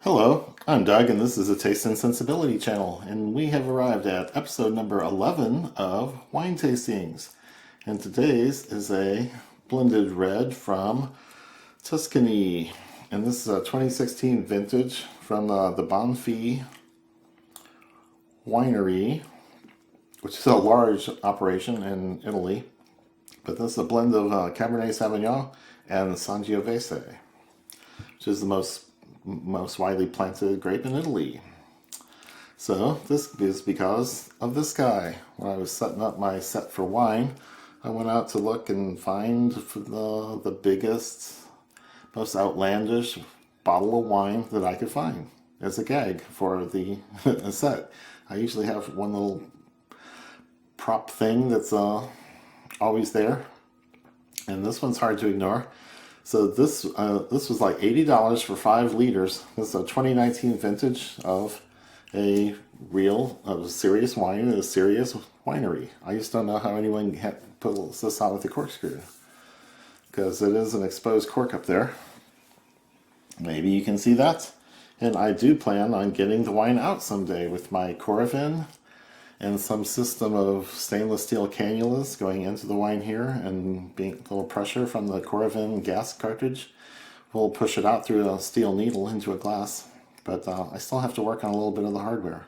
Hello, I'm Doug, and this is a Taste and Sensibility channel, and we have arrived at episode number 11 of Wine Tastings. And today's is a blended red from Tuscany, and this is a 2016 vintage from the Banfi winery, which is a large operation in Italy. But this is a blend of Cabernet Sauvignon and Sangiovese, which is the most widely planted grape in Italy. So this is because of this guy. When I was setting up my set for wine, I went out to look and find the biggest, most outlandish bottle of wine that I could find as a gag for the set. I usually have one little prop thing that's always there, and this one's hard to ignore. So this was like $80 for 5 liters. This is a 2019 vintage of a serious wine at a serious winery. I just don't know how anyone puts this out with a corkscrew, because it is an exposed cork up there. Maybe you can see that. And I do plan on getting the wine out someday with my Coravin and some system of stainless steel cannulas going into the wine here, and being a little pressure from the Coravin gas cartridge will push it out through a steel needle into a glass. But I still have to work on a little bit of the hardware.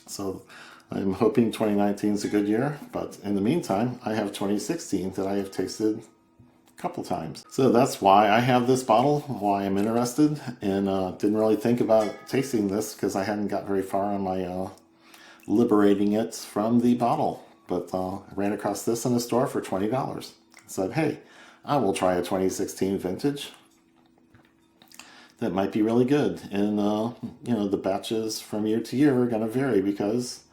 So I'm hoping 2019 is a good year, but in the meantime, I have 2016 that I have tasted a couple times. So that's why I have this bottle, why I'm interested, and didn't really think about tasting this because I hadn't got very far on my liberating it from the bottle. But I ran across this in a store for $20. Said, hey, I will try a 2016 vintage. That might be really good. And the batches from year to year are going to vary because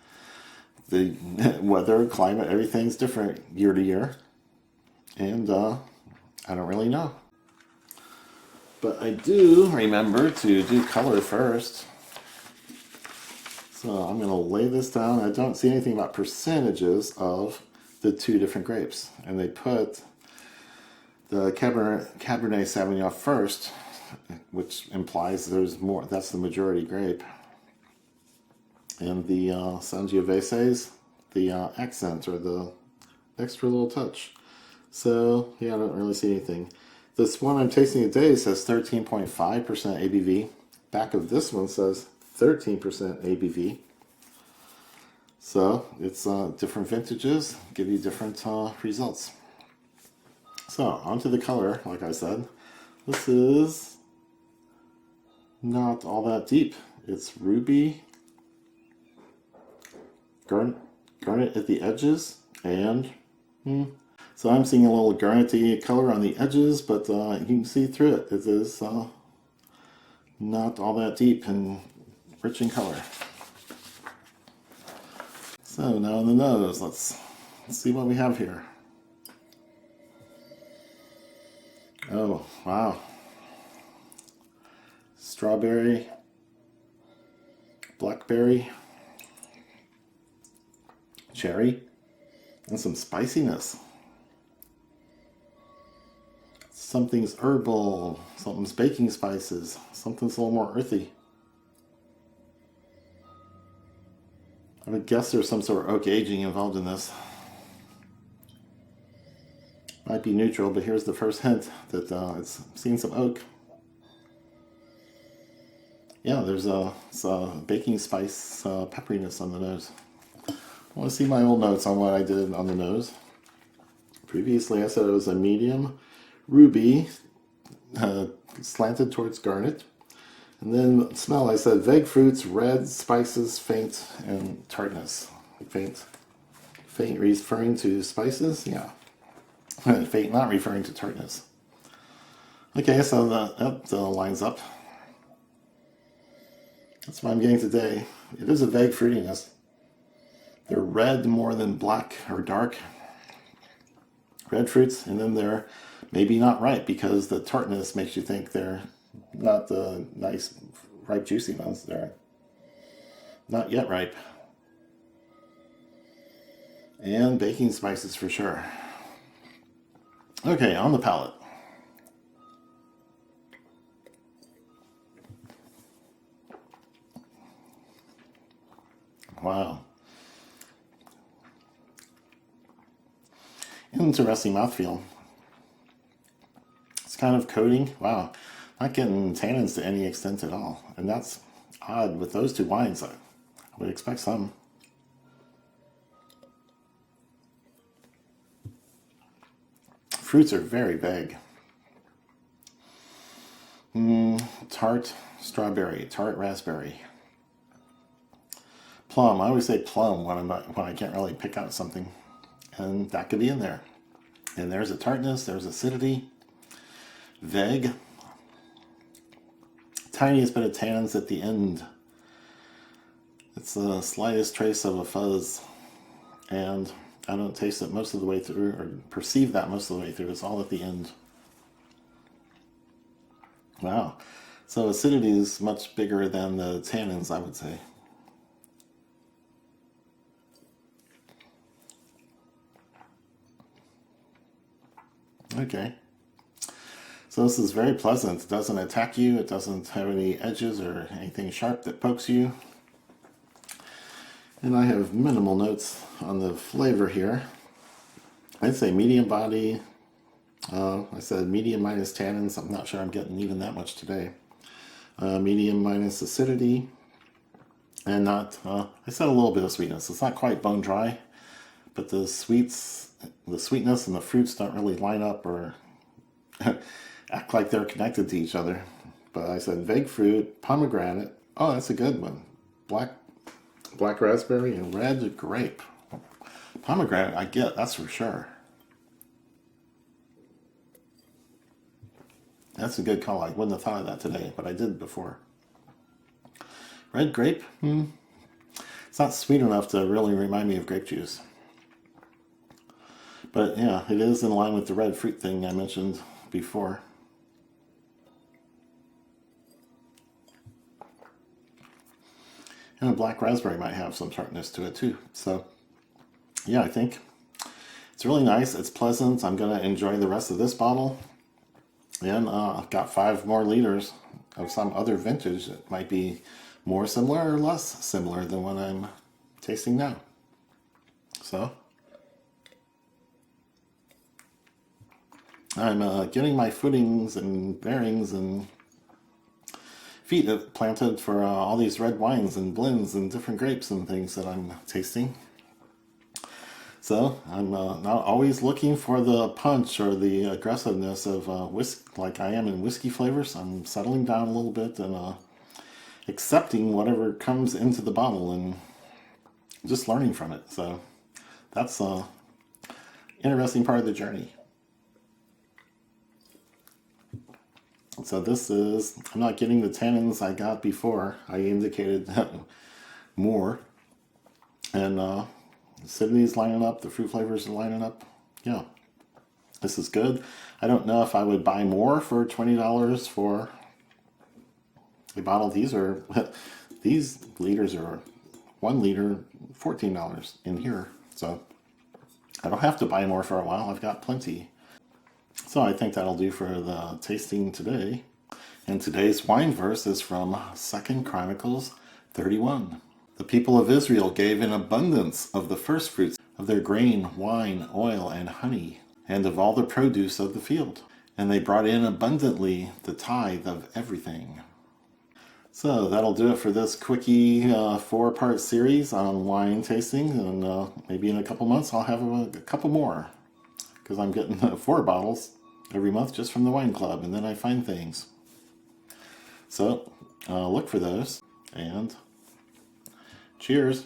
the weather, climate, everything's different year to year. And I don't really know. But I do remember to do color first. So I'm going to lay this down. I don't see anything about percentages of the two different grapes. And they put the Cabernet Sauvignon first, which implies there's more. That's the majority grape. And the Sangioveses, the accent or the extra little touch. So yeah, I don't really see anything. This one I'm tasting today says 13.5% ABV. Back of this one says 13% ABV. So it's different vintages give you different results. So onto the color. Like I said, this is not all that deep. It's ruby, garnet at the edges, and so I'm seeing a little garnety color on the edges, but you can see through it. It is not all that deep and rich in color. So now on the nose, let's see what we have here. Oh, wow. Strawberry, blackberry, cherry, and some spiciness. Something's herbal, something's baking spices, something's a little more earthy. I would guess there's some sort of oak aging involved in this. Might be neutral, but here's the first hint that it's seen some oak. Yeah, there's a baking spice pepperiness on the nose. I want to see my old notes on what I did on the nose. Previously I said it was a medium ruby, slanted towards garnet. And then smell, I said vague fruits, red, spices, faint, and tartness. Faint referring to spices? Yeah. Faint not referring to tartness. Okay, so that lines up. That's what I'm getting today. It is a vague fruitiness. They're red more than black or dark. Red fruits, and then they're maybe not ripe because the tartness makes you think they're not the nice, ripe, juicy ones. They're not yet ripe. And baking spices for sure. Okay, on the palate. Wow. Interesting mouthfeel. It's kind of coating. Wow. Not getting tannins to any extent at all. And that's odd with those two wines. I would expect some. Fruits are very vague. Tart strawberry, tart raspberry. Plum. I always say plum when I can't really pick out something. And that could be in there. And there's a tartness, there's acidity. Vague. Tiniest bit of tannins at the end. It's the slightest trace of a fuzz. And I don't taste it most of the way through, or perceive that most of the way through. It's all at the end. Wow. So acidity is much bigger than the tannins, I would say. Okay. So this is very pleasant. It doesn't attack you. It doesn't have any edges or anything sharp that pokes you. And I have minimal notes on the flavor here. I'd say medium body. I said medium minus tannins. I'm not sure I'm getting even that much today. Medium minus acidity. And not, I said a little bit of sweetness. It's not quite bone dry, but the sweetness and the fruits don't really line up or act like they're connected to each other. But I said vague fruit, pomegranate. Oh, that's a good one. Black raspberry and red grape. Pomegranate, I get, that's for sure. That's a good call. I wouldn't have thought of that today, but I did before. Red grape? It's not sweet enough to really remind me of grape juice. But yeah, it is in line with the red fruit thing I mentioned before. And a black raspberry might have some tartness to it too. So yeah, I think it's really nice. It's pleasant. I'm going to enjoy the rest of this bottle. And I've got 5 more liters of some other vintage that might be more similar or less similar than what I'm tasting now. So I'm getting my footings and bearings and feet planted for all these red wines and blends and different grapes and things that I'm tasting. So I'm not always looking for the punch or the aggressiveness of whiskey like I am in whiskey flavors. I'm settling down a little bit and accepting whatever comes into the bottle and just learning from it. So that's an interesting part of the journey. So this is, I'm not getting the tannins I got before. I indicated more. And acidity is lining up, the fruit flavors are lining up. Yeah, this is good. I don't know if I would buy more for $20 for a bottle. These liters are 1 liter, $14 in here. So I don't have to buy more for a while. I've got plenty. So I think that'll do for the tasting today. And today's wine verse is from 2 Chronicles 31. The people of Israel gave in abundance of the first fruits of their grain, wine, oil, and honey, and of all the produce of the field. And they brought in abundantly the tithe of everything. So that'll do it for this quickie 4-part series on wine tasting. And maybe in a couple months I'll have a couple more, because I'm getting 4 bottles every month just from the wine club, and then I find things. So look for those, and cheers.